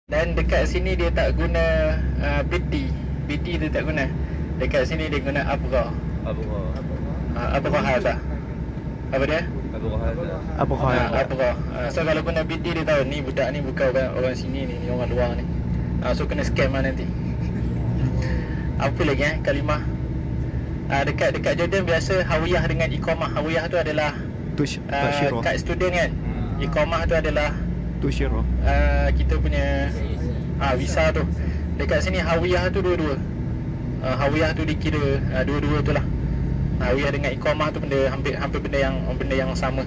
Dan dekat sini dia tak guna BT. BT dia tak guna. Dekat sini dia guna Abra. Abra hadha. Apa dia? Abra. So kalau guna BT dia tahu ni budak ni bukan orang sini ni orang luar ni. So kena scam lah nanti. Apa lagi kalimah? Dekat Jordan biasa hawiyah dengan iqamah. Hawiyah tu adalah kad student kan. Iqamah tu adalah kita punya visa tu. Dekat sini hawiyah tu dua-dua. Hawiyah tu dikira dua-dua tu lah. Hawiyah dengan iqamah tu hampir benda yang sama.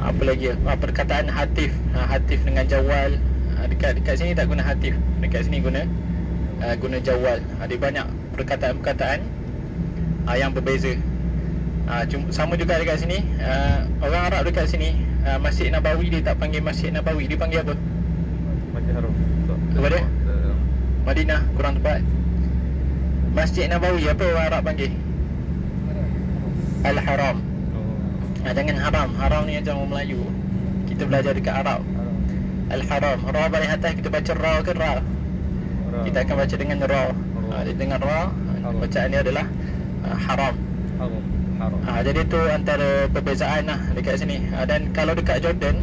Apa lagi? Perkataan hatif. Hatif dengan jawal. Dekat sini tak guna hatif. Dekat sini guna jawal. Ada banyak perkataan-perkataan yang berbeza. Sama juga dekat sini. Orang Arab dekat sini, Masjid Nabawi dia tak panggil Masjid Nabawi, dia panggil apa? Masjid Haram. Apa dia? Madinah, kurang tepat. Masjid Nabawi apa orang Arab panggil? Al-Haram. Jangan haram. Haram ni macam orang Melayu. Kita belajar dekat Arab. Al-Haram. Ra paling atas kita baca ra ke ra? Kita akan baca dengan ra. Dengan ra, bacaan dia adalah haram. Jadi tu antara perbezaan lah dekat sini. Dan kalau dekat Jordan,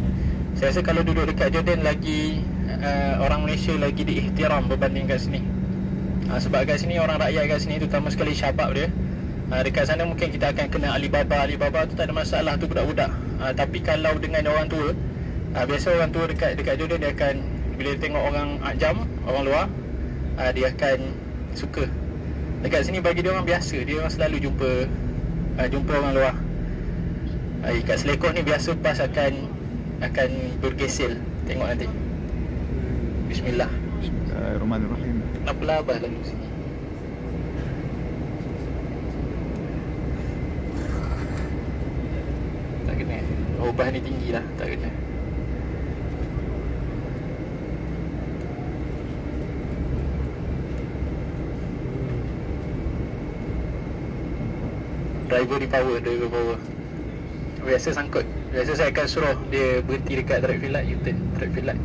saya rasa kalau duduk dekat Jordan lagi orang Malaysia lagi diihtiram berbanding kat sini. Sebab kat sini orang rakyat kat sini, terutama sekali syabab dia, dekat sana mungkin kita akan kena Alibaba tu tak ada masalah, tu budak-budak. Tapi kalau dengan orang tua, biasa orang tua dekat Jordan dia akan, bila dia tengok orang ajam, orang luar, dia akan suka. Dekat sini bagi dia orang biasa, dia orang selalu jumpa orang luar. Kat Selekoh ni biasa bas akan bergesil. Tengok nanti. Bismillah. Bismillahirrahmanirrahim. Kenapa labah lalu sini? Tak kena. Ubah ni tinggi lah, tak kena. Driver power. Biasa sangkut. Biasa saya akan suruh dia berhenti dekat traffic light, U-turn traffic light.